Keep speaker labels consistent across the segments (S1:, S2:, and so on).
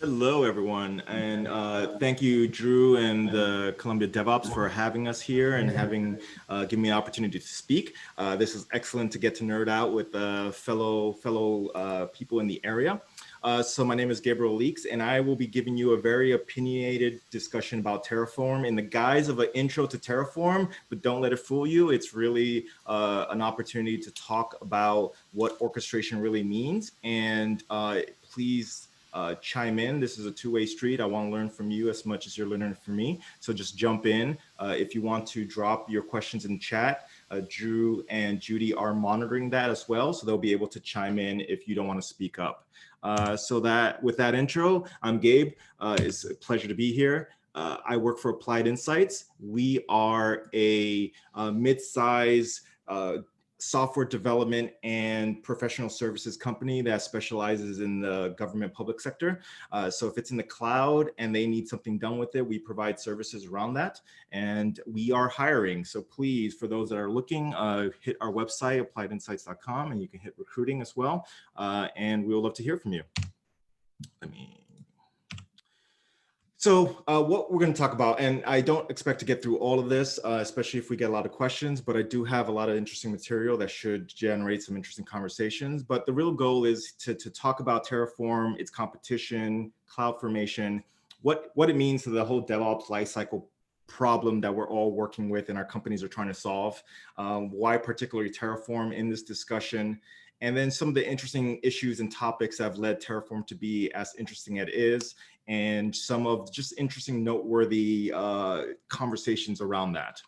S1: Hello, everyone, and thank you, Drew and the Columbia DevOps for having us here and having given me an opportunity to speak. This is excellent to get to nerd out with fellow people in the area. So my name is Gabriel Leeks, and I will be giving you a very opinionated discussion about Terraform in the guise of an intro to Terraform, but don't let it fool you. It's really an opportunity to talk about what orchestration really means, and please chime in. This is a two-way street. I want to learn from you as much as you're learning from me. So just jump in. If you want to drop your questions in chat, Drew and Judy are monitoring that as well. So they'll be able to chime in if you don't want to speak up. So that with that intro, I'm Gabe. It's a pleasure to be here. I work for Applied Insights. We are a mid-size software development and professional services company that specializes in the government public sector. So if it's in the cloud and they need something done with it, we provide services around that. And we are hiring. So please, for those that are looking, hit our website, appliedinsights.com, and you can hit recruiting as well. And we would love to hear from you. So what we're going to talk about, and I don't expect to get through all of this, especially if we get a lot of questions, but I do have a lot of interesting material that should generate some interesting conversations. But the real goal is to talk about Terraform, its competition, CloudFormation, what it means to the whole DevOps lifecycle problem that we're all working with and our companies are trying to solve, why particularly Terraform in this discussion, and then some of the interesting issues and topics that have led Terraform to be as interesting as it is, and some of just interesting, noteworthy conversations around that.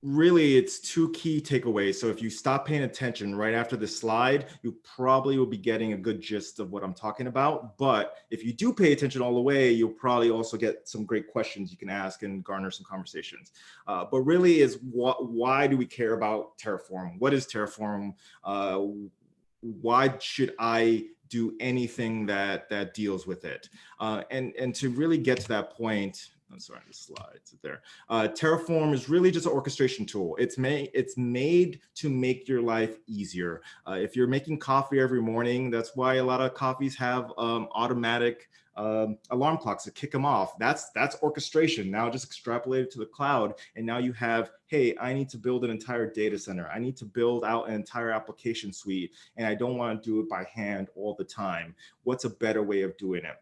S1: Really, it's two key takeaways. So if you stop paying attention right after this slide, you probably will be getting a good gist of what I'm talking about. But if you do pay attention all the way, you'll probably also get some great questions you can ask and garner some conversations. But really is why do we care about Terraform? What is Terraform? Why should I do anything that deals with it? And to really get to that point, I'm sorry, the slides there. Terraform is really just an orchestration tool. It's made to make your life easier. If you're making coffee every morning, that's why a lot of coffees have automatic alarm clocks to kick them off. That's orchestration. Now just extrapolate it to the cloud, and now you have, hey, I need to build an entire data center. I need to build out an entire application suite, and I don't want to do it by hand all the time. What's a better way of doing it?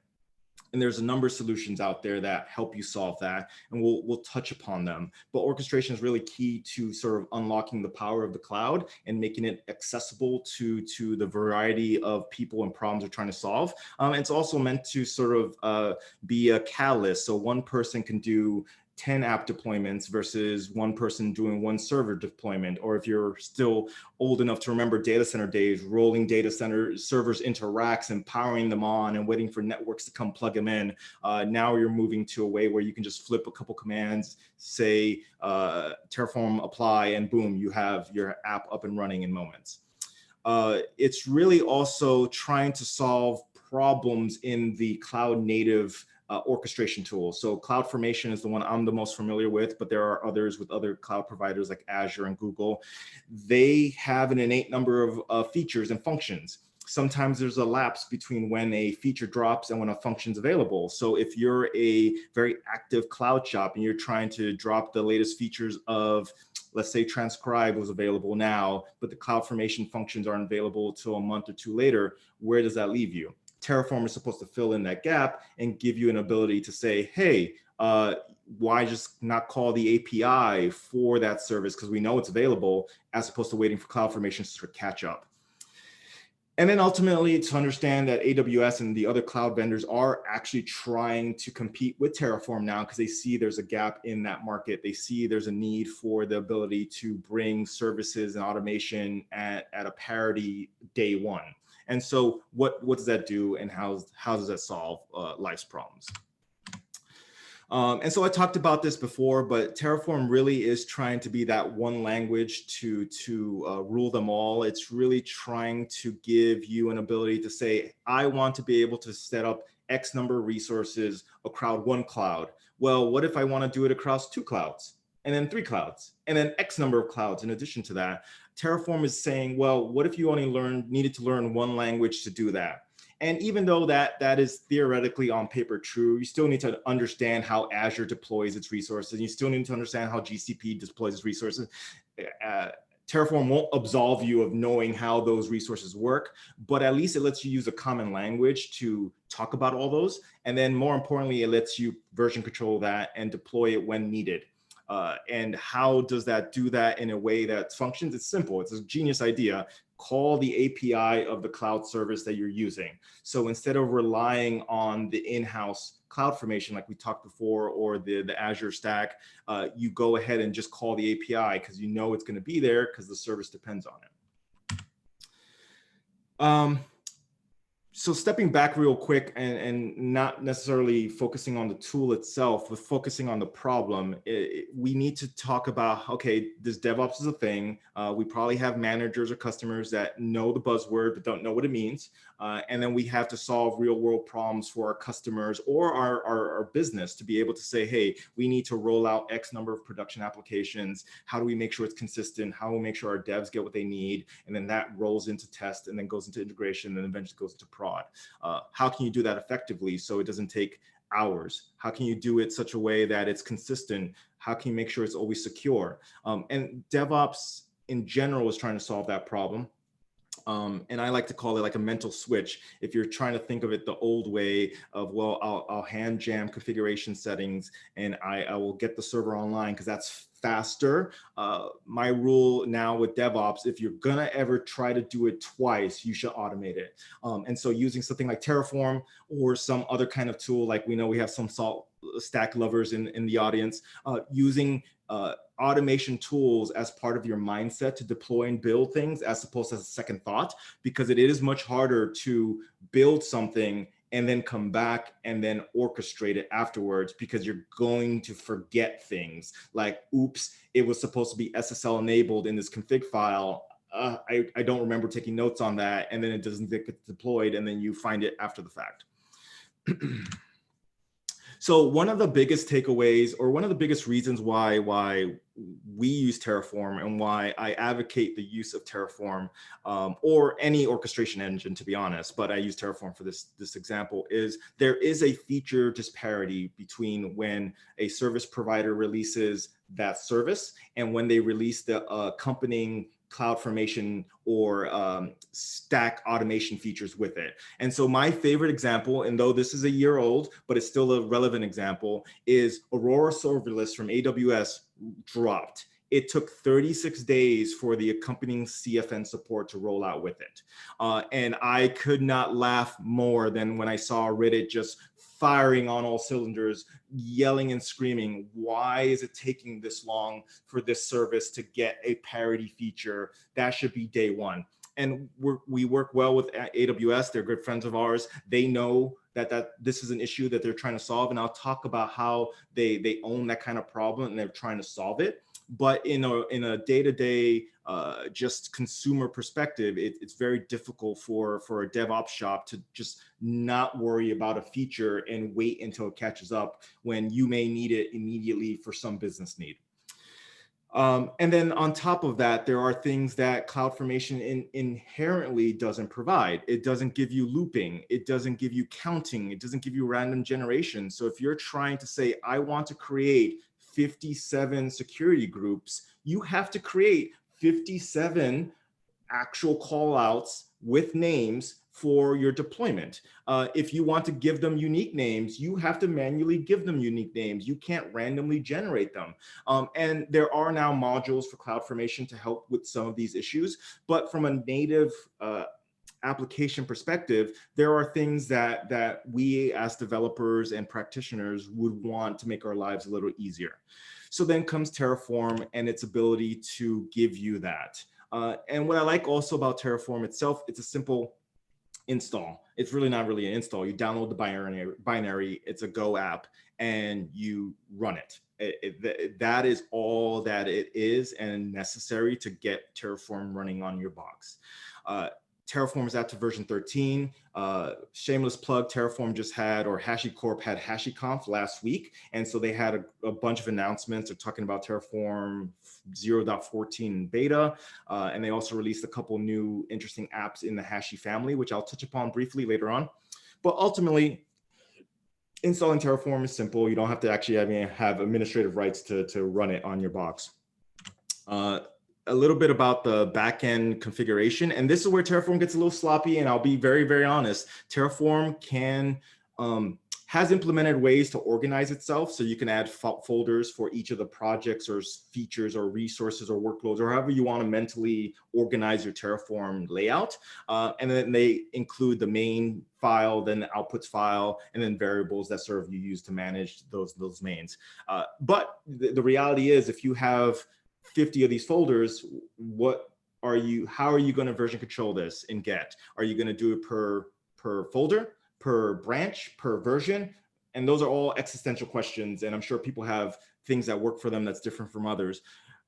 S1: And there's a number of solutions out there that help you solve that, and we'll touch upon them. But orchestration is really key to sort of unlocking the power of the cloud and making it accessible to the variety of people and problems we're trying to solve. It's also meant to sort of be a catalyst, so one person can do 10 app deployments versus one person doing one server deployment. Or if you're still old enough to remember data center days, rolling data center servers into racks and powering them on and waiting for networks to come plug them in. Now you're moving to a way where you can just flip a couple commands, say Terraform apply, and boom, you have your app up and running in moments. It's really also trying to solve problems in the cloud native orchestration tools. So CloudFormation is the one I'm the most familiar with, but there are others with other cloud providers like Azure and Google. They have an innate number of features and functions. Sometimes there's a lapse between when a feature drops and when a function's available. So if you're a very active cloud shop and you're trying to drop the latest features of, let's say Transcribe was available now, but the CloudFormation functions aren't available till a month or two later, where does that leave you? Terraform is supposed to fill in that gap and give you an ability to say, hey, why just not call the API for that service because we know it's available, as opposed to waiting for CloudFormation to catch up. And then ultimately to understand that AWS and the other cloud vendors are actually trying to compete with Terraform now because they see there's a gap in that market. They see there's a need for the ability to bring services and automation at a parity day one. And so what does that do, and how does that solve life's problems? And so I talked about this before, but Terraform really is trying to be that one language to rule them all. It's really trying to give you an ability to say, I want to be able to set up X number of resources across one cloud. Well, what if I want to do it across 2 clouds? And then 3 clouds, and then X number of clouds in addition to that? Terraform is saying, well, what if you only needed to learn one language to do that? And even though that is theoretically on paper true, you still need to understand how Azure deploys its resources. You still need to understand how GCP deploys its resources. Uh, Terraform won't absolve you of knowing how those resources work, but at least it lets you use a common language to talk about all those. And then more importantly, it lets you version control that and deploy it when needed. And how does that do that in a way that functions? It's simple. It's a genius idea. Call the API of the cloud service that you're using. So instead of relying on the in-house CloudFormation like we talked before, or the Azure Stack, you go ahead and just call the API because you know it's going to be there because the service depends on it. So stepping back real quick and not necessarily focusing on the tool itself, but focusing on the problem, we need to talk about, okay, this DevOps is a thing. We probably have managers or customers that know the buzzword, but don't know what it means. And then we have to solve real world problems for our customers or our business to be able to say, hey, we need to roll out X number of production applications. How do we make sure it's consistent? How do we make sure our devs get what they need? And then that rolls into test and then goes into integration and eventually goes into prod. How can you do that effectively so it doesn't take hours? How can you do it such a way that it's consistent? How can you make sure it's always secure? And DevOps in general is trying to solve that problem. And I like to call it like a mental switch. If you're trying to think of it the old way of, well, I'll hand jam configuration settings and I will get the server online because that's faster. My rule now with DevOps, if you're gonna ever try to do it twice, you should automate it. And so using something like Terraform or some other kind of tool, like we know we have some salt stack lovers in the audience, using automation tools as part of your mindset to deploy and build things as opposed to a second thought, because it is much harder to build something and then come back and then orchestrate it afterwards, because you're going to forget things like, oops, it was supposed to be SSL enabled in this config file. I don't remember taking notes on that. And then it doesn't get deployed and then you find it after the fact. So one of the biggest takeaways, or one of the biggest reasons why we use Terraform and why I advocate the use of Terraform, or any orchestration engine, to be honest, but I use Terraform for this example, is there is a feature disparity between when a service provider releases that service and when they release the accompanying CloudFormation or stack automation features with it. And so my favorite example, and though this is a year old, but it's still a relevant example, is Aurora Serverless from AWS dropped. It took 36 days for the accompanying CFN support to roll out with it. And I could not laugh more than when I saw Reddit just firing on all cylinders, yelling and screaming, why is it taking this long for this service to get a parity feature? That should be day one. And we work well with AWS. They're good friends of ours. They know that this is an issue that they're trying to solve. And I'll talk about how they own that kind of problem and they're trying to solve it. But in a day-to-day just consumer perspective, it's very difficult for a DevOps shop to just not worry about a feature and wait until it catches up when you may need it immediately for some business need. And then on top of that, there are things that CloudFormation inherently doesn't provide. It doesn't give you looping. It doesn't give you counting. It doesn't give you random generation. So if you're trying to say, I want to create 57 security groups, you have to create 57 actual call outs with names for your deployment. If you want to give them unique names, you have to manually give them unique names. You can't randomly generate them. And there are now modules for CloudFormation to help with some of these issues. But from a native application perspective, there are things that we as developers and practitioners would want to make our lives a little easier. So then comes Terraform and its ability to give you that. And what I like also about Terraform itself, it's a simple install. It's really not really an install. You download the binary, it's a Go app, and you run it. That is all that it is and necessary to get Terraform running on your box. Terraform is out to version 13. Shameless plug, Terraform just had, or HashiCorp had HashiConf last week. And so they had a bunch of announcements. They're talking about Terraform 0.14 beta. And they also released a couple new interesting apps in the Hashi family, which I'll touch upon briefly later on. But ultimately, installing Terraform is simple. You don't have to actually have administrative rights to run it on your box. A little bit about the backend configuration. And this is where Terraform gets a little sloppy. And I'll be very, very honest. Terraform has implemented ways to organize itself. So you can add folders for each of the projects or features or resources or workloads or however you want to mentally organize your Terraform layout. And then they include the main file, then the outputs file, and then variables that sort of you use to manage those mains. But the reality is, if you have 50 of these folders, how are you going to version control this in Get? Are you going to do it per folder, per branch, per version? And those are all existential questions. And I'm sure people have things that work for them that's different from others.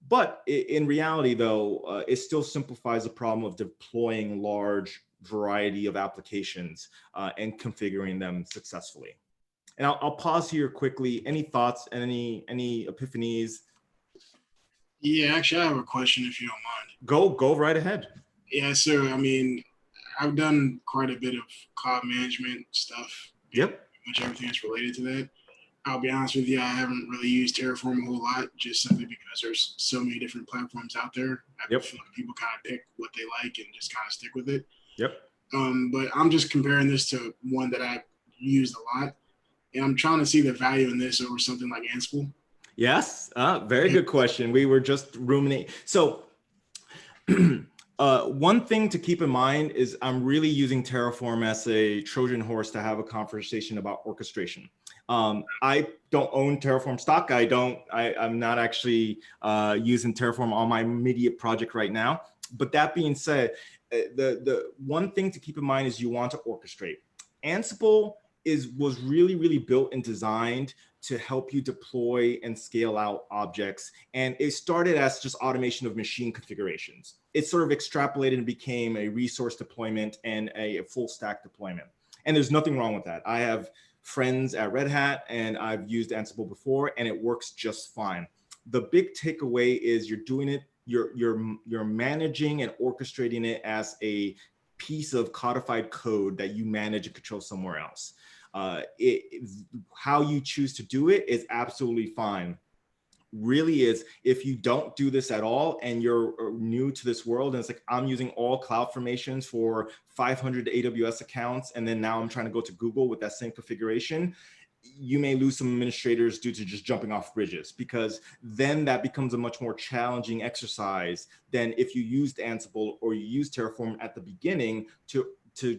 S1: But in reality, though, it still simplifies the problem of deploying large variety of applications and configuring them successfully. And I'll pause here quickly. Any thoughts and any epiphanies?
S2: Yeah, actually, I have a question if you don't mind.
S1: Go right ahead.
S2: Yeah, so I mean, I've done quite a bit of cloud management stuff.
S1: Yep.
S2: Pretty much everything that's related to that. I'll be honest with you, I haven't really used Terraform a whole lot, just simply because there's so many different platforms out there. I feel like people kind of pick what they like and just kind of stick with it.
S1: Yep.
S2: But I'm just comparing this to one that I've used a lot, and I'm trying to see the value in this over something like Ansible.
S1: Yes, very good question. We were just ruminating. So one thing to keep in mind is I'm really using Terraform as a Trojan horse to have a conversation about orchestration. I don't own Terraform stock. I'm not actually using Terraform on my immediate project right now. But that being said, the one thing to keep in mind is you want to orchestrate. Ansible was really, really built and designed to help you deploy and scale out objects. And it started as just automation of machine configurations. It sort of extrapolated and became a resource deployment and a full stack deployment. And there's nothing wrong with that. I have friends at Red Hat and I've used Ansible before and it works just fine. The big takeaway is you're doing it, you're managing and orchestrating it as a piece of codified code that you manage and control somewhere else. How you choose to do it is absolutely fine. Really is, if you don't do this at all and you're new to this world and it's like, I'm using all cloud formations for 500 AWS accounts and then now I'm trying to go to Google with that same configuration, you may lose some administrators due to just jumping off bridges, because then that becomes a much more challenging exercise than if you used Ansible or you used Terraform at the beginning to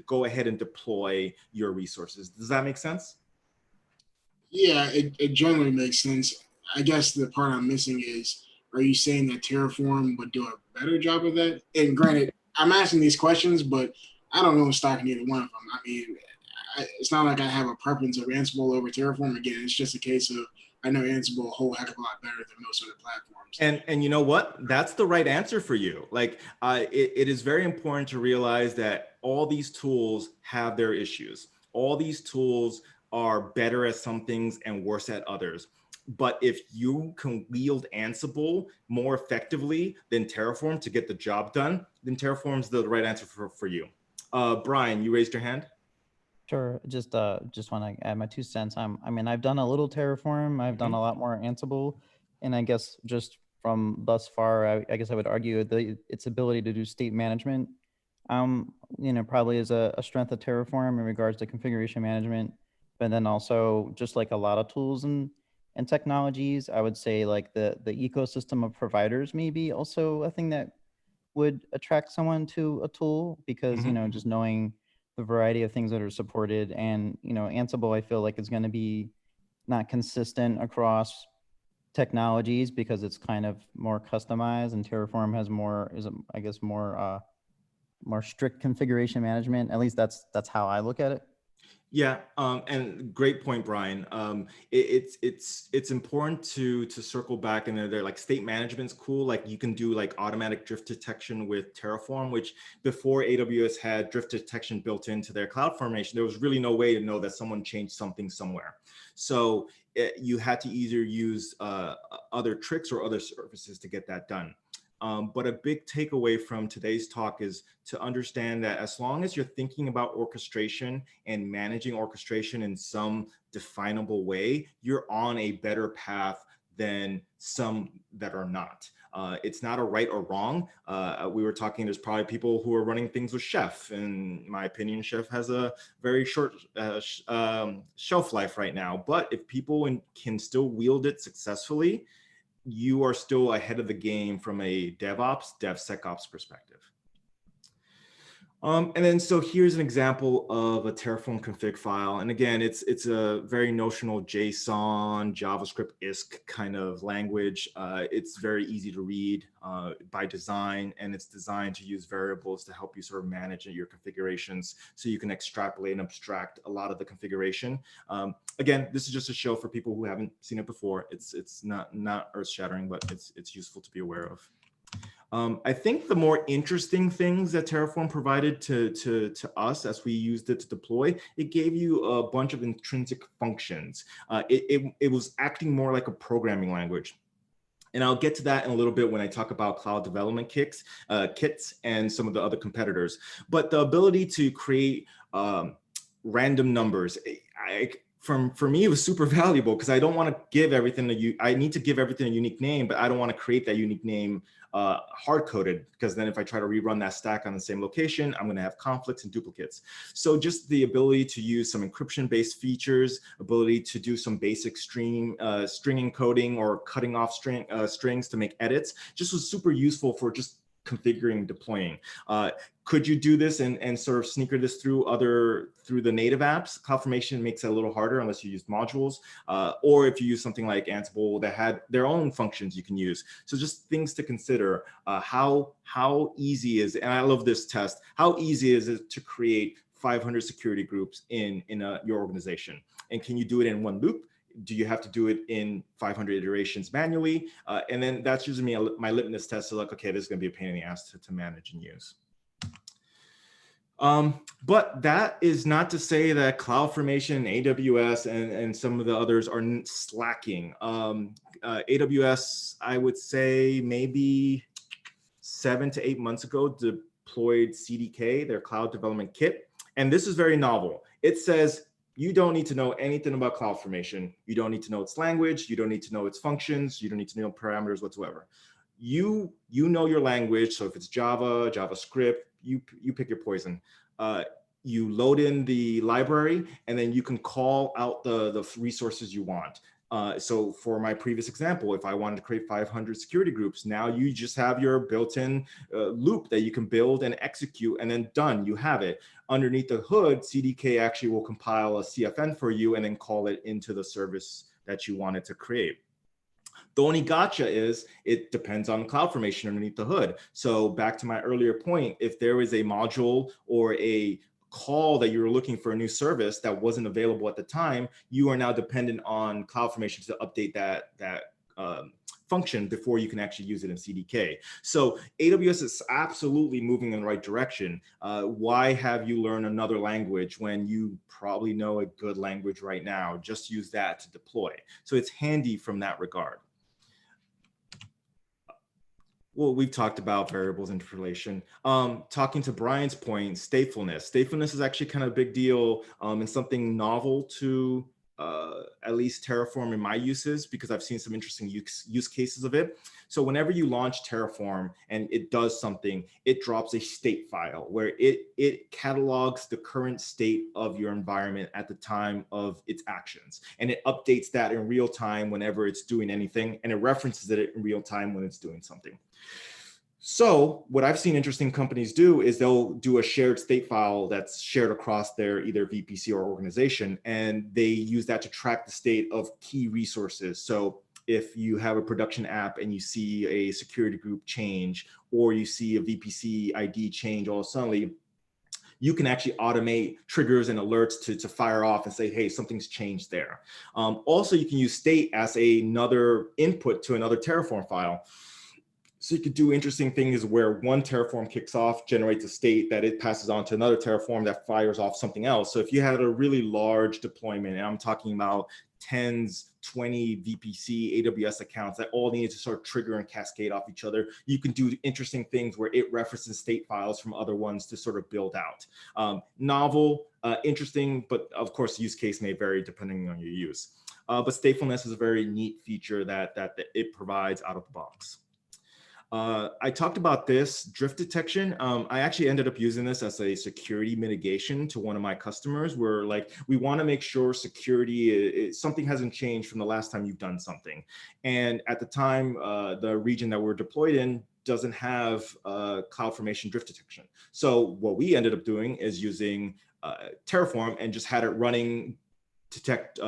S1: go ahead and deploy your resources. Does that make sense?
S2: Yeah, it generally makes sense. I guess the part I'm missing is, are you saying that Terraform would do a better job of that? And granted, I'm asking these questions, but I don't know stock in either one of them. I mean, it's not like I have a preference of Ansible over Terraform. Again, it's just a case of I know Ansible a whole heck of a lot better than most other platforms.
S1: And you know what? That's the right answer for you. Like, it is very important to realize that all these tools have their issues. All these tools are better at some things and worse at others. But if you can wield Ansible more effectively than Terraform to get the job done, then Terraform's the right answer for you. Brian, you raised your hand.
S3: Sure. Just want to add my 2 cents. I mean, I've done a little Terraform. I've done a lot more Ansible, and I guess just from thus far, I guess I would argue its ability to do state management, probably is a strength of Terraform in regards to configuration management. But then also, just like a lot of tools and technologies, I would say like the ecosystem of providers may be also a thing that would attract someone to a tool, because just knowing the variety of things that are supported. And Ansible, I feel like, is going to be not consistent across technologies because it's kind of more customized, and Terraform has more strict configuration management. At least that's how I look at it.
S1: Yeah, and great point, Brian. It's important to circle back, and they're like state management's cool. Like you can do like automatic drift detection with Terraform, which before AWS had drift detection built into their cloud formation, there was really no way to know that someone changed something somewhere. So you had to either use other tricks or other services to get that done. But a big takeaway from today's talk is to understand that as long as you're thinking about orchestration and managing orchestration in some definable way, you're on a better path than some that are not. It's not a right or wrong. We were talking, there's probably people who are running things with Chef. In my opinion, Chef has a very short shelf life right now. But if people can still wield it successfully, you are still ahead of the game from a DevOps, DevSecOps perspective. And then, so here's an example of a Terraform config file. And again, it's a very notional JSON, JavaScript ISC kind of language. It's very easy to read by design, and it's designed to use variables to help you sort of manage your configurations so you can extrapolate and abstract a lot of the configuration. Again, this is just a show for people who haven't seen it before. It's not earth-shattering, but it's useful to be aware of. I think the more interesting things that Terraform provided to us as we used it to deploy, it gave you a bunch of intrinsic functions. It was acting more like a programming language. And I'll get to that in a little bit when I talk about cloud development kits and some of the other competitors. But the ability to create random numbers, for me, it was super valuable because I don't want to give everything I need to give everything a unique name, but I don't want to create that unique name hard-coded, because then if I try to rerun that stack on the same location, I'm going to have conflicts and duplicates. So just the ability to use some encryption-based features, ability to do some basic string encoding or cutting off strings to make edits, just was super useful for just configuring, deploying. Could you do this and sort of sneaker this through the native apps? CloudFormation makes it a little harder unless you use modules, or if you use something like Ansible that had their own functions you can use. So just things to consider. How easy is it, and I love this test, how easy is it to create 500 security groups in your organization? And can you do it in one loop? Do you have to do it in 500 iterations manually? And then that's usually my litmus test to like, okay, this is going to be a pain in the ass to manage and use. But that is not to say that CloudFormation, AWS, and some of the others are slacking. AWS, I would say maybe 7 to 8 months ago, deployed CDK, their cloud development kit. And this is very novel. It says, you don't need to know anything about CloudFormation. You don't need to know its language. You don't need to know its functions. You don't need to know parameters whatsoever. You know your language. So if it's Java, JavaScript, you pick your poison. You load in the library, and then you can call out the resources you want. So for my previous example, if I wanted to create 500 security groups, now you just have your built-in loop that you can build and execute, and then done, you have it. Underneath the hood, CDK actually will compile a CFN for you and then call it into the service that you wanted to create. The only gotcha is it depends on CloudFormation underneath the hood. So back to my earlier point, if there is a module or a call that you're looking for a new service that wasn't available at the time, you are now dependent on CloudFormation to update that function before you can actually use it in CDK. So AWS is absolutely moving in the right direction. Why have you learn another language when you probably know a good language right now? Just use that to deploy. So it's handy from that regard. Well, we've talked about variables interpolation. Talking to Brian's point, statefulness. Statefulness is actually kind of a big deal and something novel to at least Terraform in my uses, because I've seen some interesting use cases of it. So whenever you launch Terraform and it does something, it drops a state file where it catalogs the current state of your environment at the time of its actions. And it updates that in real time whenever it's doing anything, and it references it in real time when it's doing something. So what I've seen interesting companies do is they'll do a shared state file that's shared across their either VPC or organization, and they use that to track the state of key resources. So if you have a production app and you see a security group change, or you see a VPC ID change all suddenly, you can actually automate triggers and alerts to fire off and say, hey, something's changed there. Also, you can use state as another input to another Terraform file. So you could do interesting things where one Terraform kicks off, generates a state that it passes on to another Terraform that fires off something else. So if you had a really large deployment, and I'm talking about tens, 20 VPC, AWS accounts that all need to sort of trigger and cascade off each other, you can do interesting things where it references state files from other ones to sort of build out. Novel, interesting, but of course, use case may vary depending on your use. But statefulness is a very neat feature that it provides out of the box. I talked about this drift detection. I actually ended up using this as a security mitigation to one of my customers where like, we want to make sure security, something hasn't changed from the last time you've done something. And at the time, the region that we're deployed in doesn't have CloudFormation drift detection. So what we ended up doing is using Terraform and just had it running detect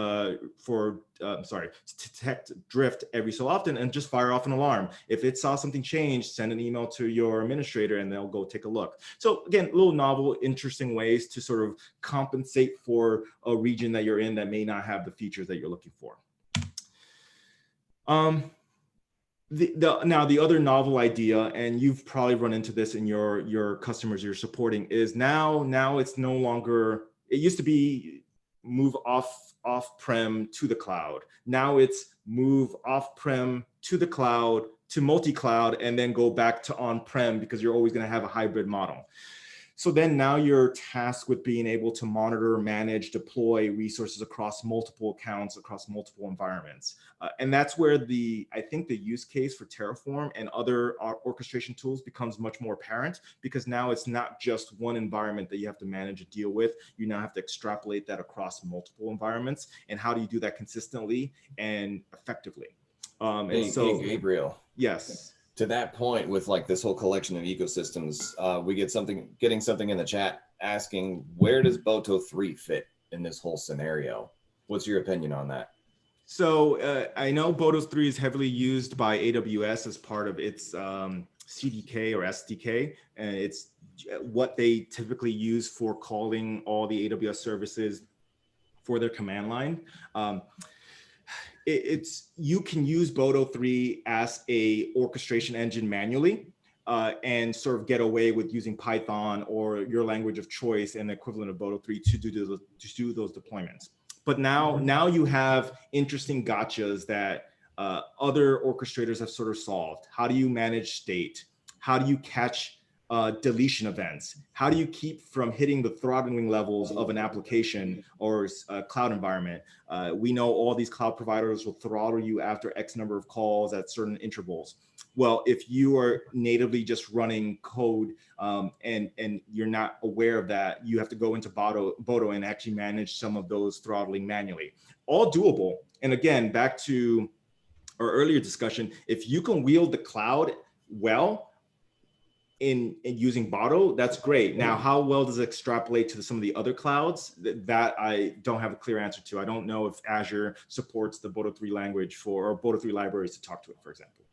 S1: detect drift every so often and just fire off an alarm. If it saw something change, send an email to your administrator and they'll go take a look. So again, little novel, interesting ways to sort of compensate for a region that you're in that may not have the features that you're looking for. Now the other novel idea, and you've probably run into this in your customers you're supporting, is now it's no longer, it used to be move off-prem to the cloud. Now it's move off-prem to the cloud, to multi-cloud, and then go back to on-prem because you're always going to have a hybrid model. So then now you're tasked with being able to monitor, manage, deploy resources across multiple accounts, across multiple environments. And that's where I think the use case for Terraform and other orchestration tools becomes much more apparent, because now it's not just one environment that you have to manage and deal with. You now have to extrapolate that across multiple environments. And how do you do that consistently and effectively?
S4: Hey, Gabriel.
S1: Yes.
S4: To that point, with like this whole collection of ecosystems, we getting something in the chat asking, where does Boto 3 fit in this whole scenario? What's your opinion on that?
S1: So I know Boto 3 is heavily used by AWS as part of its CDK or SDK, and it's what they typically use for calling all the AWS services for their command line. You can use Boto 3 as a orchestration engine manually and sort of get away with using Python or your language of choice and the equivalent of Boto 3 to do those deployments. But now you have interesting gotchas that other orchestrators have sort of solved. How do you manage state? How do you catch deletion events? How do you keep from hitting the throttling levels of an application or a cloud environment? We know all these cloud providers will throttle you after X number of calls at certain intervals. Well, if you are natively just running code and you're not aware of that, you have to go into Boto and actually manage some of those throttling manually. All doable. And again, back to our earlier discussion, if you can wield the cloud well, in using Boto, that's great. Now, how well does it extrapolate to some of the other clouds? That I don't have a clear answer to. I don't know if Azure supports the Boto 3 language or Boto 3 libraries to talk to it, for example.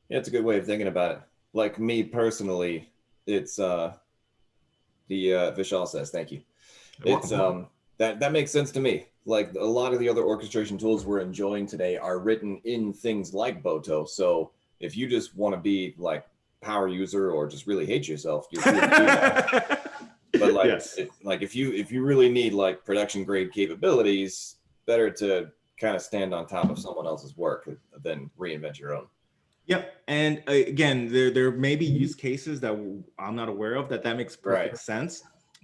S4: Yeah, it's a good way of thinking about it. Like me personally, it's the Vishal says, thank you. It's that makes sense to me. Like a lot of the other orchestration tools we're enjoying today are written in things like Boto. So if you just want to be like power user or just really hate yourself, you're free to do that. But like,
S1: yes.
S4: Like if you really need like production grade capabilities, better to kind of stand on top of someone else's work than reinvent your own.
S1: Yep. And again, there may be use cases that I'm not aware of that makes perfect sense,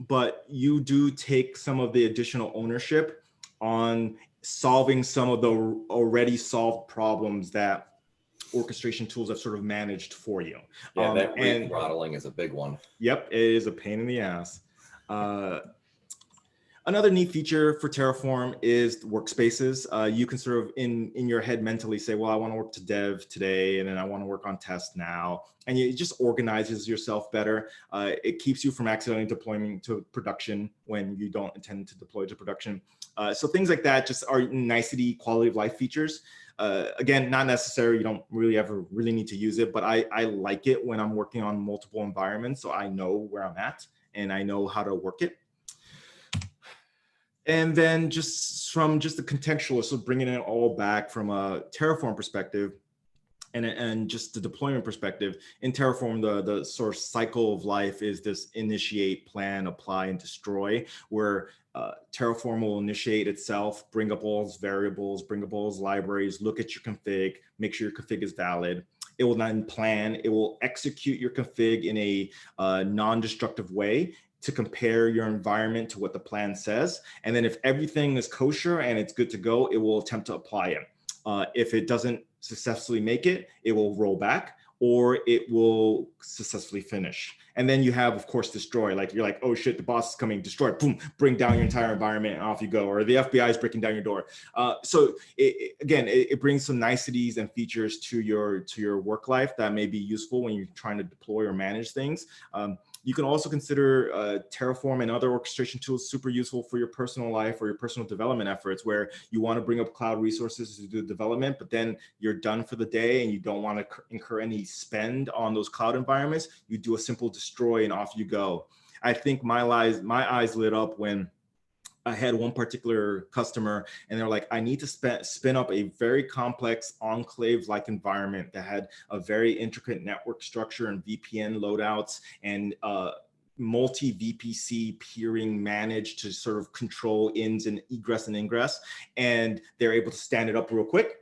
S1: but you do take some of the additional ownership on solving some of the already solved problems that orchestration tools have sort of managed for you.
S4: Yeah, that re-throttling is a big one.
S1: Yep, it is a pain in the ass. Another neat feature for Terraform is workspaces. You can sort of in your head mentally say, well, I want to work to dev today, and then I want to work on test now. And it just organizes yourself better. It keeps you from accidentally deploying to production when you don't intend to deploy to production. So things like that just are nicety, quality of life features. Again, not necessary. You don't really ever really need to use it, but I like it when I'm working on multiple environments, so I know where I'm at and I know how to work it. And then just from just the contextual, so bringing it all back from a Terraform perspective and just the deployment perspective, in Terraform, the sort of cycle of life is this initiate, plan, apply, and destroy, where Terraform will initiate itself, bring up all its variables, bring up all its libraries, look at your config, make sure your config is valid. It will then plan, it will execute your config in a non-destructive way to compare your environment to what the plan says. And then if everything is kosher and it's good to go, it will attempt to apply it. If it doesn't successfully make it, it will roll back, or it will successfully finish. And then you have, of course, destroy. Like you're like, oh shit, the boss is coming, destroy, boom, bring down your entire environment and off you go. Or the FBI is breaking down your door. So it brings some niceties and features to your work life that may be useful when you're trying to deploy or manage things. You can also consider Terraform and other orchestration tools super useful for your personal life or your personal development efforts, where you want to bring up cloud resources to do development, but then you're done for the day and you don't want to incur any spend on those cloud environments. You do a simple destroy and off you go. I think my eyes lit up when I had one particular customer and they're like, I need to spin up a very complex enclave-like environment that had a very intricate network structure and VPN loadouts and multi-VPC peering managed to sort of control ins and egress and ingress. And they're able to stand it up real quick,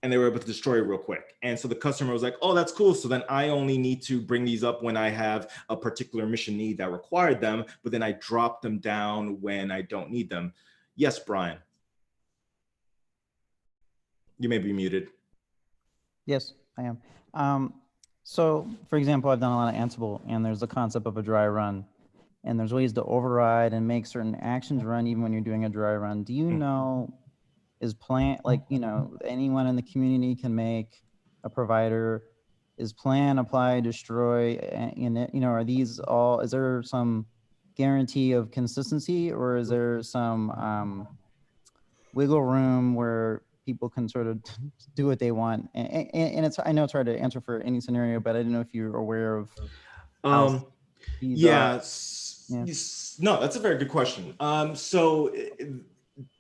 S1: and they were able to destroy it real quick. And so the customer was like, oh, that's cool. So then I only need to bring these up when I have a particular mission need that required them, but then I drop them down when I don't need them. Yes, Brian. You may be muted.
S3: Yes, I am. So for example, I've done a lot of Ansible, and there's the concept of a dry run, and there's ways to override and make certain actions run even when you're doing a dry run. Do you know, is plan, like, you know, anyone in the community can make a provider, is plan, apply, destroy, in it, you know, are these all, is there some guarantee of consistency, or is there some wiggle room where people can sort of do what they want? And it's, I know it's hard to answer for any scenario, but I don't know if you're aware of how these
S1: yeah.
S3: Yeah.
S1: No, that's a very good question. So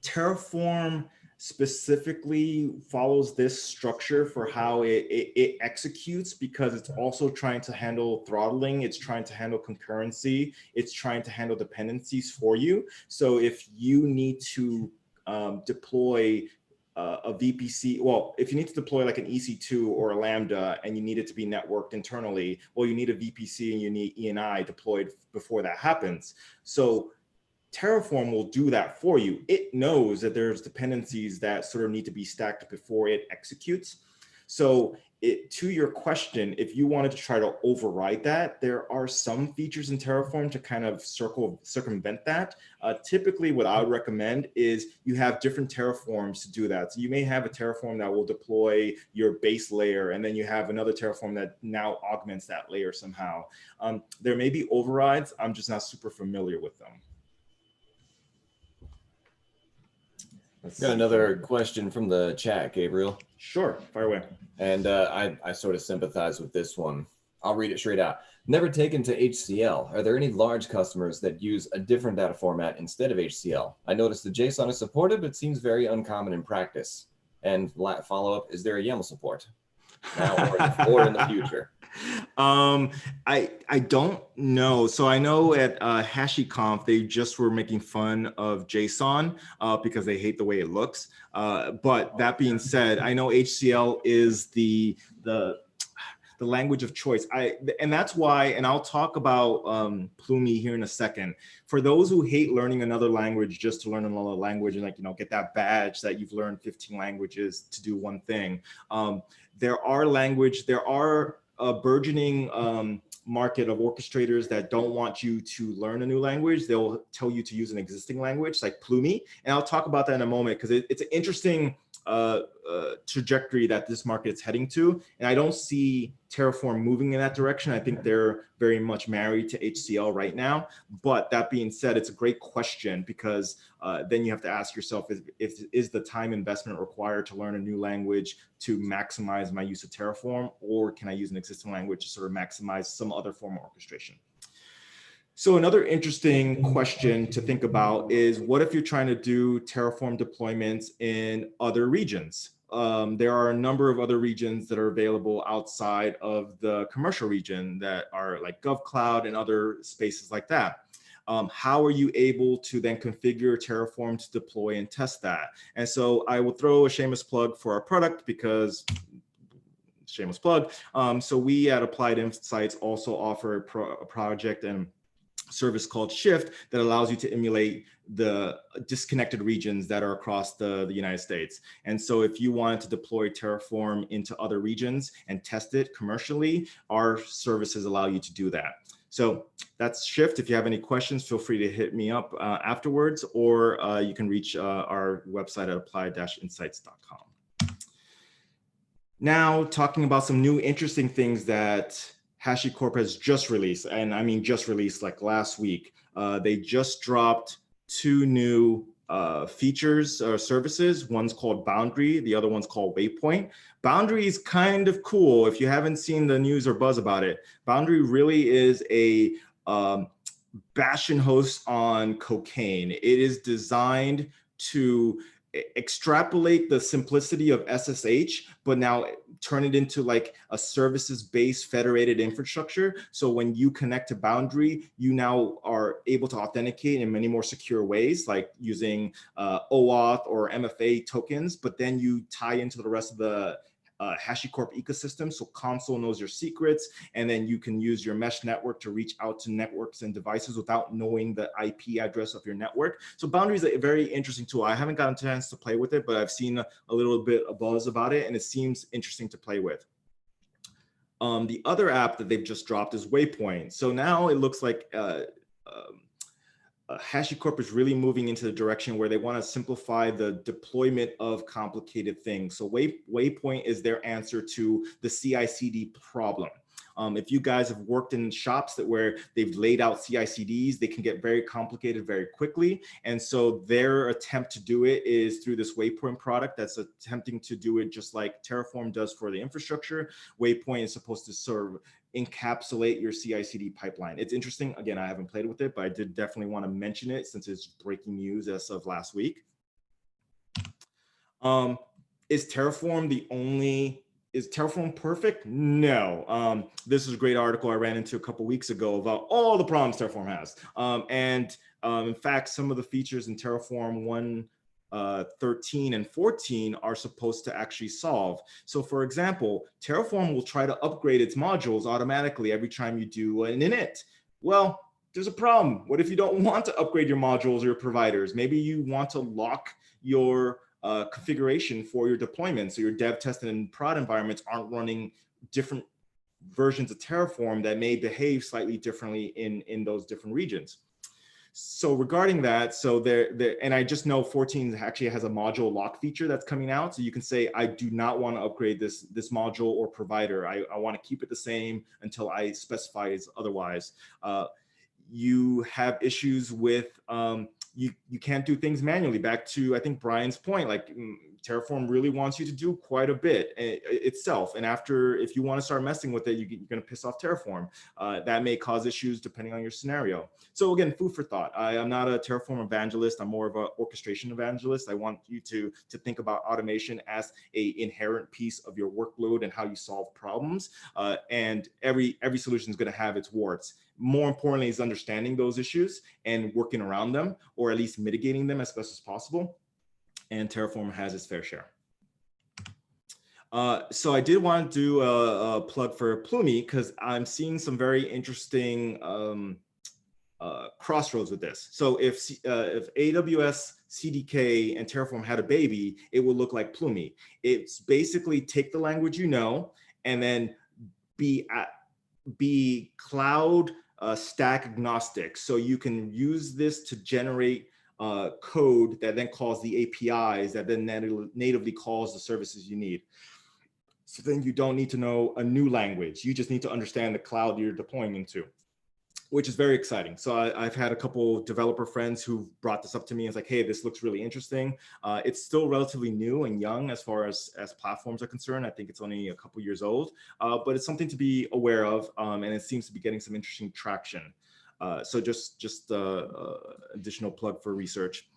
S1: Terraform specifically follows this structure for how it executes, because it's also trying to handle throttling, it's trying to handle concurrency, it's trying to handle dependencies for you. So if you need to deploy a VPC, well, if you need to deploy like an EC2 or a Lambda and you need it to be networked internally, well, you need a VPC and you need ENI deployed before that happens. So Terraform will do that for you. It knows that there's dependencies that sort of need to be stacked before it executes. So to your question, if you wanted to try to override that, there are some features in Terraform to kind of circumvent that. Typically, what I would recommend is you have different Terraforms to do that. So you may have a Terraform that will deploy your base layer, and then you have another Terraform that now augments that layer somehow. There may be overrides. I'm just not super familiar with them.
S4: Got another question from the chat, Gabriel.
S1: Sure, fire away.
S4: And I sort of sympathize with this one. I'll read it straight out. Never taken to HCL. Are there any large customers that use a different data format instead of HCL? I noticed the JSON is supported, but seems very uncommon in practice. And follow-up, is there a YAML support now or in the future?
S1: I don't know. So I know at HashiConf, they just were making fun of JSON because they hate the way it looks. But that being said, I know HCL is the language of choice. And that's why, and I'll talk about Plumi here in a second. For those who hate learning another language just to learn another language and, like, you know, get that badge that you've learned 15 languages to do one thing. There are burgeoning market of orchestrators that don't want you to learn a new language. They'll tell you to use an existing language like Plumi. And I'll talk about that in a moment because it's an interesting trajectory that this market is heading to. And I don't see Terraform moving in that direction. I think they're very much married to HCL right now. But that being said, it's a great question because then you have to ask yourself, is the time investment required to learn a new language to maximize my use of Terraform, or can I use an existing language to sort of maximize some other form of orchestration? So another interesting question to think about is, what if you're trying to do Terraform deployments in other regions? There are a number of other regions that are available outside of the commercial region that are like GovCloud and other spaces like that. How are you able to then configure Terraform to deploy and test that? And so I will throw a shameless plug for our product because shameless plug. So we at Applied Insights also offer a project and service called Shift that allows you to emulate the disconnected regions that are across the United States. And so if you wanted to deploy Terraform into other regions and test it commercially, our services allow you to do that. So that's Shift. If you have any questions, feel free to hit me up afterwards, or you can reach our website at applied-insights.com. Now, talking about some new interesting things that HashiCorp has just released, and I mean just released like last week. They just dropped 2 new features or services. One's called Boundary, the other one's called Waypoint. Boundary is kind of cool if you haven't seen the news or buzz about it. Boundary really is a Bastion host on cocaine. It is designed to extrapolate the simplicity of SSH, but now turn it into like a services-based federated infrastructure. So when you connect to Boundary, you now are able to authenticate in many more secure ways, like using OAuth or MFA tokens, but then you tie into the rest of the HashiCorp ecosystem. So Consul knows your secrets, and then you can use your mesh network to reach out to networks and devices without knowing the IP address of your network. So Boundary is a very interesting tool. I haven't gotten a chance to play with it, but I've seen a little bit of buzz about it, and it seems interesting to play with. The other app that they've just dropped is Waypoint. So now it looks like HashiCorp is really moving into the direction where they want to simplify the deployment of complicated things. So Waypoint is their answer to the CI/CD problem. If you guys have worked in shops where they've laid out CI/CDs, they can get very complicated very quickly. And so their attempt to do it is through this Waypoint product that's attempting to do it just like Terraform does for the infrastructure. Waypoint is supposed to serve encapsulate your CI/CD pipeline. It's interesting. Again, I haven't played with it, but I did definitely want to mention it since it's breaking news as of last week. Is Terraform perfect? No. This is a great article I ran into a couple weeks ago about all the problems Terraform has. In fact, some of the features in Terraform 1.13 and 14 are supposed to actually solve. So for example, Terraform will try to upgrade its modules automatically every time you do an init. Well, there's a problem. What if you don't want to upgrade your modules or your providers? Maybe you want to lock your configuration for your deployment, so your dev, test, and prod environments aren't running different versions of Terraform that may behave slightly differently in those different regions. So regarding that, and I just know 14 actually has a module lock feature that's coming out. So you can say, I do not want to upgrade this module or provider. I want to keep it the same until I specify as otherwise. You have issues with, you can't do things manually. Back to, I think, Brian's point, like Terraform really wants you to do quite a bit itself. And if you want to start messing with it, you're going to piss off Terraform. That may cause issues depending on your scenario. So again, food for thought. I am not a Terraform evangelist. I'm more of an orchestration evangelist. I want you to think about automation as an inherent piece of your workload and how you solve problems. And every solution is going to have its warts. More importantly is understanding those issues and working around them, or at least mitigating them as best as possible. And Terraform has its fair share. So I did want to do a plug for Plumi because I'm seeing some very interesting crossroads with this. So if AWS CDK and Terraform had a baby, it would look like Plumi. It's basically take the language you know and then be be cloud stack agnostic. So you can use this to generate code that then calls the APIs that then natively calls the services you need. So then you don't need to know a new language. You just need to understand the cloud you're deploying into, which is very exciting. So I've had a couple developer friends who brought this up to me and it's like, hey, this looks really interesting. It's still relatively new and young as far as platforms are concerned. I think it's only a couple years old, but it's something to be aware of. And it seems to be getting some interesting traction. So just additional plug for research.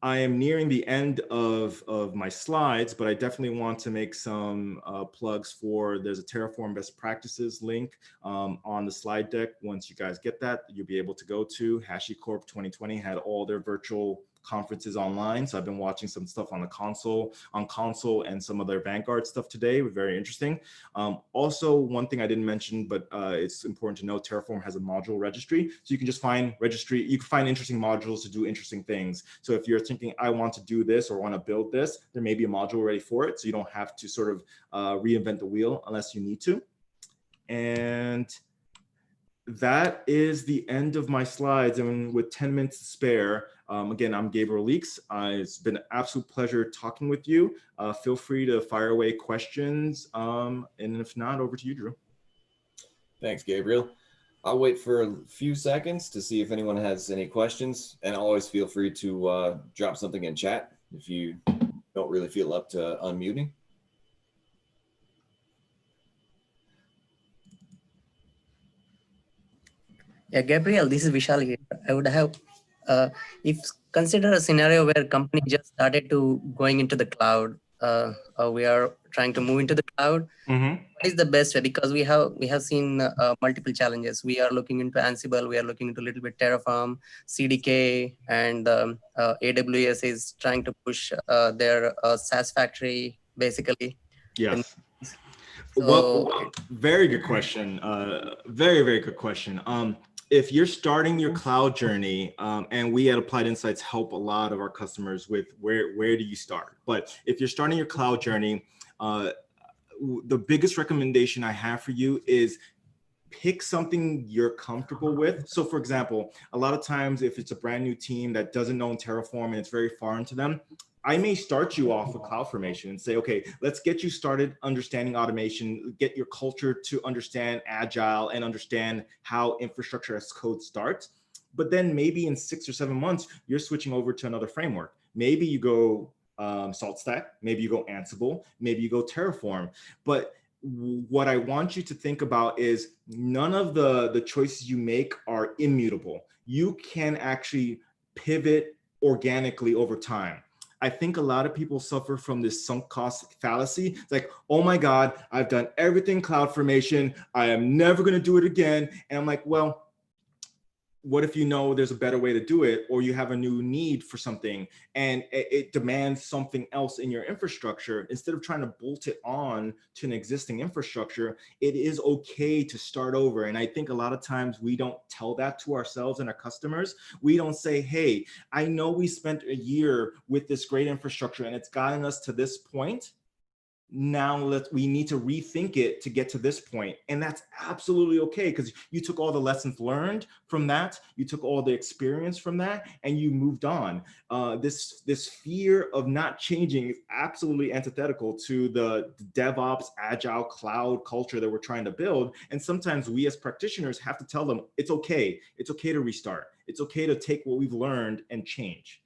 S1: I am nearing the end of my slides, but I definitely want to make some plugs for, there's a Terraform best practices link on the slide deck. Once you guys get that, you'll be able to go to HashiCorp 2020 had all their virtual conferences online. So I've been watching some stuff on console and some of their Vanguard stuff today. Very interesting. Also, one thing I didn't mention, but it's important to know, Terraform has a module registry. So you can just find you can find interesting modules to do interesting things. So if you're thinking, I want to do this or want to build this, there may be a module ready for it. So you don't have to sort of reinvent the wheel unless you need to. And that is the end of my slides. And with 10 minutes to spare, again, I'm Gabriel Leeks. It's been an absolute pleasure talking with you. Feel free to fire away questions. And if not, over to you, Drew.
S4: Thanks, Gabriel. I'll wait for a few seconds to see if anyone has any questions, and always feel free to drop something in chat if you don't really feel up to unmuting.
S5: Yeah, Gabriel, this is Vishal here. I would have, if consider a scenario where company just started to going into the cloud, we are trying to move into the cloud. What is the best way? Because we have seen multiple challenges. We are looking into Ansible. We are looking into a little bit Terraform, CDK, and AWS is trying to push their SaaS factory basically.
S1: Yes.
S5: So,
S1: well, very good question. Very, very good question. If you're starting your cloud journey, and we at Applied Insights help a lot of our customers with where do you start? But if you're starting your cloud journey, the biggest recommendation I have for you is pick something you're comfortable with. So for example, a lot of times if it's a brand new team that doesn't know Terraform and it's very foreign to them, I may start you off with CloudFormation and say, okay, let's get you started understanding automation, get your culture to understand Agile and understand how infrastructure as code starts. But then maybe in 6 or 7 months, you're switching over to another framework. Maybe you go SaltStack, maybe you go Ansible, maybe you go Terraform. But what I want you to think about is none of the choices you make are immutable. You can actually pivot organically over time. I think a lot of people suffer from this sunk cost fallacy. It's like, oh my God, I've done everything CloudFormation. I am never going to do it again. And I'm like, well, what if you know there's a better way to do it, or you have a new need for something and it demands something else in your infrastructure? Instead of trying to bolt it on to an existing infrastructure, it is okay to start over. And I think a lot of times we don't tell that to ourselves and our customers. We don't say, hey, I know we spent a year with this great infrastructure and it's gotten us to this point. Now we need to rethink it to get to this point. And that's absolutely okay, because you took all the lessons learned from that, you took all the experience from that, and you moved on. This fear of not changing is absolutely antithetical to the DevOps, Agile, cloud culture that we're trying to build. And sometimes we as practitioners have to tell them, it's okay. It's okay to restart. It's okay to take what we've learned and change.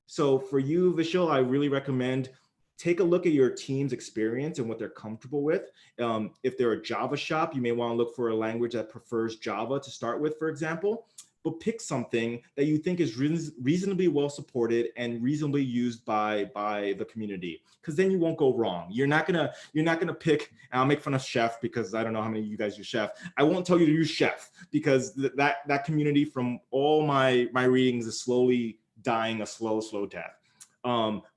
S1: So for you, Vishal, I really recommend take a look at your team's experience and what they're comfortable with. If they're a Java shop, you may want to look for a language that prefers Java to start with, for example, but pick something that you think is reasonably well supported and reasonably used by the community, because then you won't go wrong. You're not gonna pick, and I'll make fun of Chef because I don't know how many of you guys use Chef. I won't tell you to use Chef because that community, from all my readings, is slowly dying a slow death.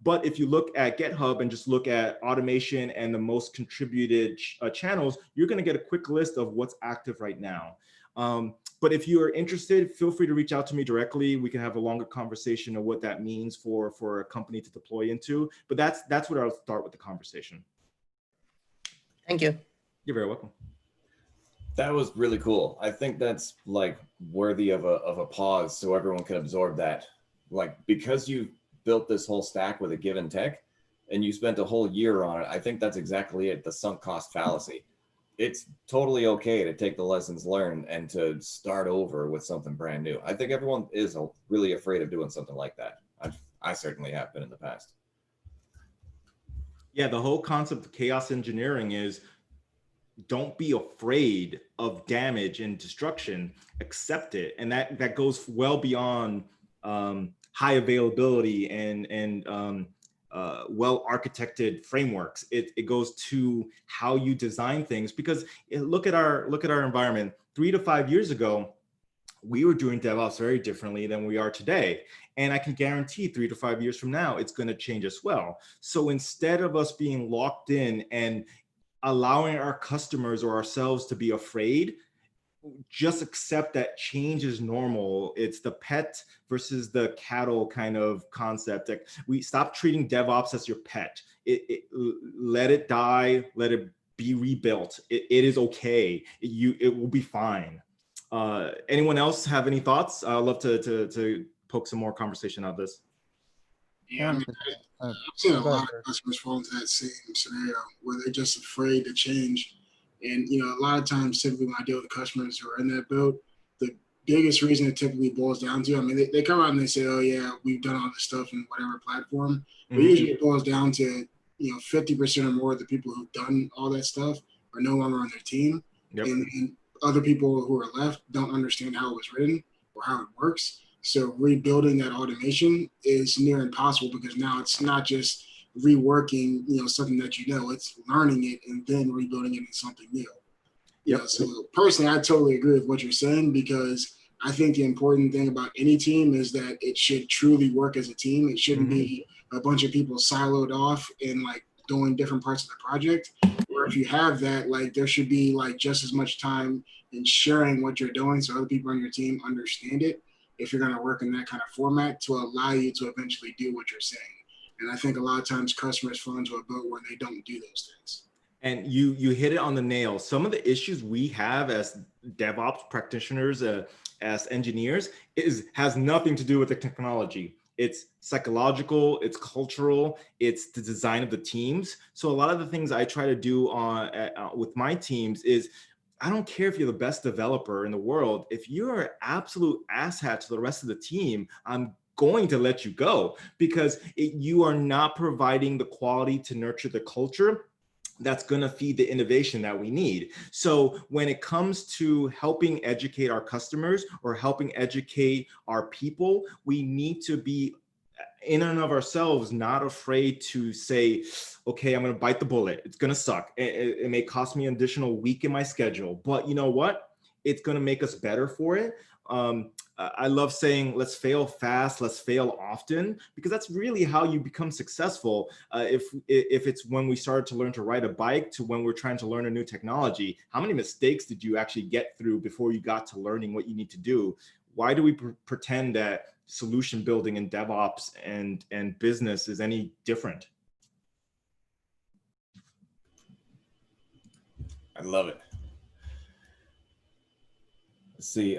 S1: But if you look at GitHub and just look at automation and the most contributed channels, you're going to get a quick list of what's active right now. But if you are interested, feel free to reach out to me directly. We can have a longer conversation of what that means for a company to deploy into. But that's where I'll start with the conversation.
S5: thank you.
S1: You're very welcome.
S4: That was really cool. I think that's like worthy of a pause so everyone can absorb that. Like, because you built this whole stack with a given tech and you spent a whole year on it, I think that's exactly it, the sunk cost fallacy. It's totally okay to take the lessons learned and to start over with something brand new. I think everyone is really afraid of doing something like that. I certainly have been in the past.
S1: Yeah, the whole concept of chaos engineering is don't be afraid of damage and destruction, accept it. And that goes well beyond high availability and well architected frameworks. It goes to how you design things, because look at our environment. 3 to 5 years ago, we were doing DevOps very differently than we are today. And I can guarantee 3 to 5 years from now, it's going to change as well. So instead of us being locked in and allowing our customers or ourselves to be afraid, just accept that change is normal. It's the pet versus the cattle kind of concept. Like, we stop treating DevOps as your pet. Let it die, let it be rebuilt. It is okay. It will be fine. Anyone else have any thoughts? I'd love to poke some more conversation out of this.
S2: Yeah, I mean, I've seen a lot of customers fall into that same scenario where they're just afraid to change. And, you know, a lot of times, typically when I deal with customers who are in that boat, the biggest reason it typically boils down to, I mean, they come out and they say, oh, yeah, we've done all this stuff in whatever platform. But usually it boils down to, you know, 50% or more of the people who've done all that stuff are no longer on their team.
S1: Yep.
S2: And other people who are left don't understand how it was written or how it works. So rebuilding that automation is near impossible, because now it's not just reworking, you know, something that you know, it's learning it and then rebuilding it in something new. Yeah. So personally, I totally agree with what you're saying, because I think the important thing about any team is that it should truly work as a team. It shouldn't be a bunch of people siloed off and like doing different parts of the project. Or if you have that, like, there should be like just as much time in sharing what you're doing so other people on your team understand it, if you're going to work in that kind of format, to allow you to eventually do what you're saying. And I think a lot of times customers fall into a boat where they don't do those things.
S1: And you hit it on the nail. Some of the issues we have as DevOps practitioners, as engineers, has nothing to do with the technology. It's psychological, it's cultural, it's the design of the teams. So a lot of the things I try to do with my teams is, I don't care if you're the best developer in the world. If you're an absolute asshat to the rest of the team, I'm going to let you go, because you are not providing the quality to nurture the culture that's going to feed the innovation that we need. So when it comes to helping educate our customers or helping educate our people, we need to be, in and of ourselves, not afraid to say, okay, I'm going to bite the bullet. It's going to suck. It may cost me an additional week in my schedule, but you know what? It's going to make us better for it. I love saying, let's fail fast, let's fail often, because that's really how you become successful. If it's when we started to learn to ride a bike to when we're trying to learn a new technology, how many mistakes did you actually get through before you got to learning what you need to do? Why do we pretend that solution building in DevOps and business is any different?
S4: I love it. Let's see.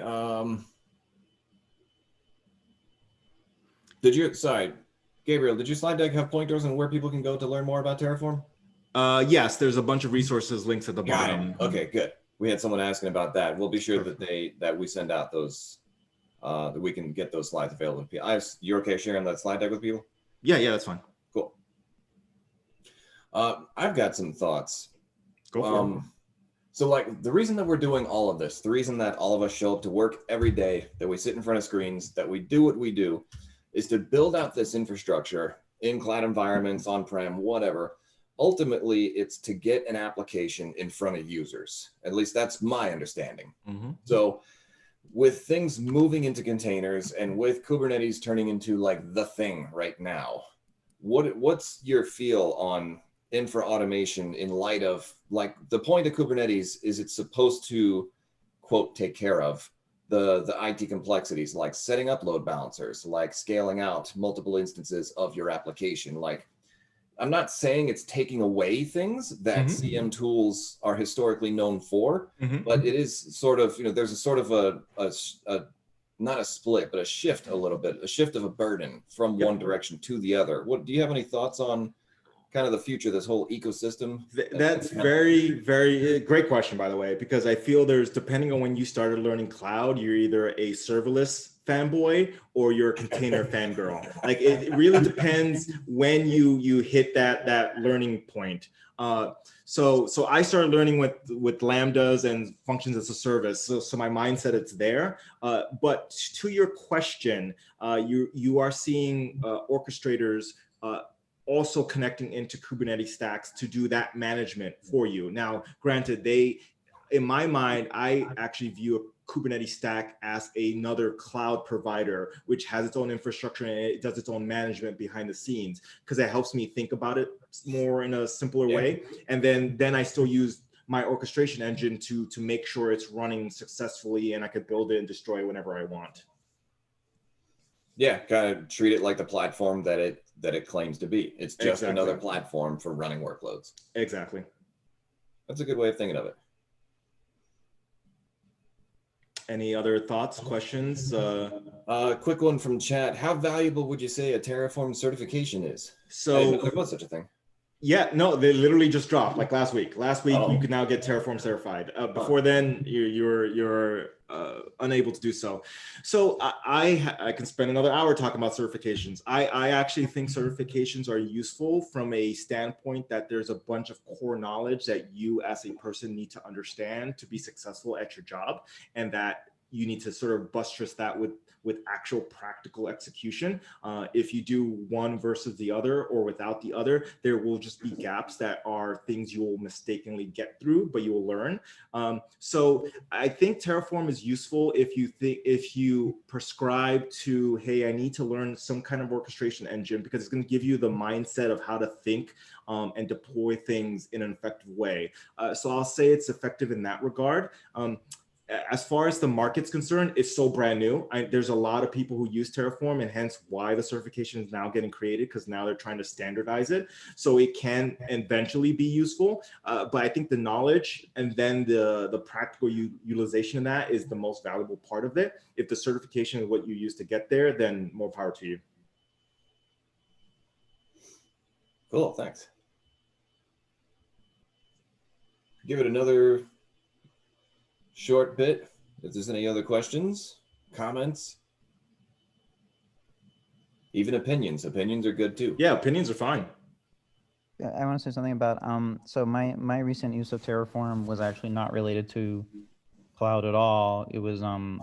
S4: Gabriel, did your slide deck have pointers on where people can go to learn more about Terraform?
S1: Yes, there's a bunch of resources links at the bottom.
S4: Okay, good. We had someone asking about that. We'll be sure that we send out those, that we can get those slides available to people. You're okay sharing that slide deck with people?
S1: Yeah, that's fine.
S4: Cool. I've got some thoughts.
S1: Go for it.
S4: So like the reason that we're doing all of this, the reason that all of us show up to work every day, that we sit in front of screens, that we do what we do, is to build out this infrastructure in cloud environments, on-prem, whatever. Ultimately, it's to get an application in front of users. At least that's my understanding. So with things moving into containers and with Kubernetes turning into like the thing right now, what's your feel on infra automation in light of, like, the point of Kubernetes is it's supposed to, quote, take care of the IT complexities, like setting up load balancers, like scaling out multiple instances of your application, like I'm not saying it's taking away things that
S1: Mhm.
S4: CM tools are historically known for,
S1: Mhm.
S4: but it is sort of, there's a sort of a not a split, but a shift a little bit, a shift of a burden from
S1: Yep.
S4: one direction to the other. What do you have any thoughts on kind of the future of this whole ecosystem?
S1: That's very great question, by the way, because I feel there's, depending on when you started learning cloud, you're either a serverless fanboy or you're a container fangirl. Like it really depends when you hit that learning point. So I started learning with lambdas and functions as a service. So my mindset, it's there. But to your question, you are seeing orchestrators also connecting into Kubernetes stacks to do that management for you. Now, granted, in my mind, I actually view a Kubernetes stack as another cloud provider, which has its own infrastructure and it does its own management behind the scenes, because it helps me think about it more in a simpler way. And then I still use my orchestration engine to make sure it's running successfully and I could build it and destroy it whenever I want.
S4: Yeah, kind of treat it like the platform that it claims to be. It's just
S1: Exactly.
S4: another platform for running workloads.
S1: Exactly.
S4: That's a good way of thinking of it.
S1: Any other thoughts, questions?
S4: Quick one from chat. How valuable would you say a Terraform certification is? I didn't know there was such a thing.
S1: Yeah, no, they literally just dropped like last week. Last week,
S4: Oh.
S1: you can now get Terraform certified. Before then, you're unable to do so. So I can spend another hour talking about certifications. I actually think certifications are useful from a standpoint that there's a bunch of core knowledge that you as a person need to understand to be successful at your job, and that you need to sort of buttress that with actual practical execution. If you do one versus the other or without the other, there will just be gaps that are things you will mistakenly get through, but you will learn. So I think Terraform is useful if you prescribe to, hey, I need to learn some kind of orchestration engine, because it's going to give you the mindset of how to think and deploy things in an effective way. So I'll say it's effective in that regard. As far as the market's concerned, it's so brand new. There's a lot of people who use Terraform, and hence why the certification is now getting created, because now they're trying to standardize it. So it can eventually be useful. But I think the knowledge and then the practical utilization of that is the most valuable part of it. If the certification is what you use to get there, then more power to you.
S4: Cool, thanks. Give it another short bit. If there's any other questions, comments, even opinions. Opinions are good too.
S1: Yeah, opinions are fine.
S3: I want to say something about so my recent use of Terraform was actually not related to cloud at all. It was I'm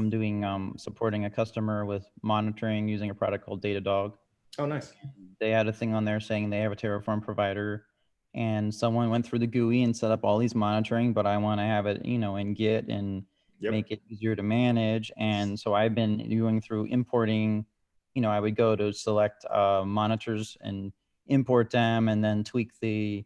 S3: doing supporting a customer with monitoring using a product called Datadog.
S1: Oh, nice.
S3: They had a thing on there saying they have a Terraform provider, and someone went through the GUI and set up all these monitoring, but I want to have it, in Git and make it easier to manage. And so I've been going through importing, I would go to select monitors and import them and then tweak the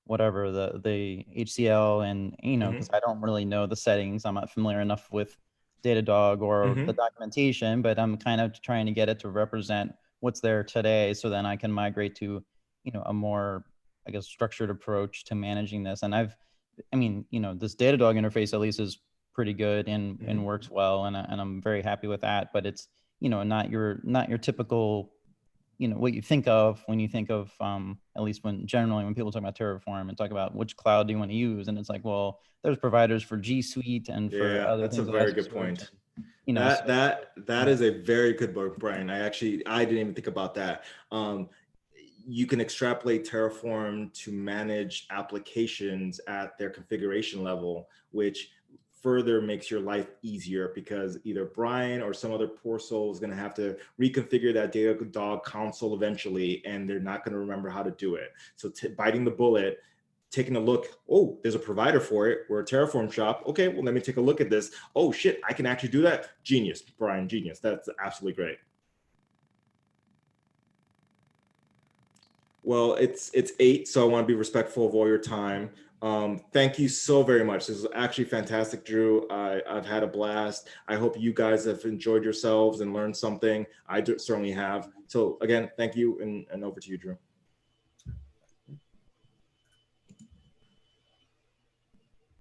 S3: whatever the HCL and because I don't really know the settings. I'm not familiar enough with Datadog or the documentation, but I'm kind of trying to get it to represent what's there today, so then I can migrate to a more, I guess, structured approach to managing this. And this Datadog interface at least is pretty good and works well, and I'm very happy with that. But it's not your typical what you think of when you think of at least generally when people talk about Terraform and talk about which cloud do you want to use, and it's like, well, there's providers for G Suite and for other
S1: that's
S3: things.
S1: a very good point.
S3: And,
S1: that is a very good book, Brian. I didn't even think about that. You can extrapolate Terraform to manage applications at their configuration level, which further makes your life easier, because either Brian or some other poor soul is going to have to reconfigure that Datadog console eventually, and they're not going to remember how to do it. So biting the bullet, taking a look, oh, there's a provider for it. We're a Terraform shop. Okay, well, let me take a look at this. Oh shit, I can actually do that. Genius, Brian, genius. That's absolutely great. Well, it's 8, so I want to be respectful of all your time. Thank you so very much. This is actually fantastic, Drew. I've had a blast. I hope you guys have enjoyed yourselves and learned something. I certainly have. So again, thank you, and over to you, Drew.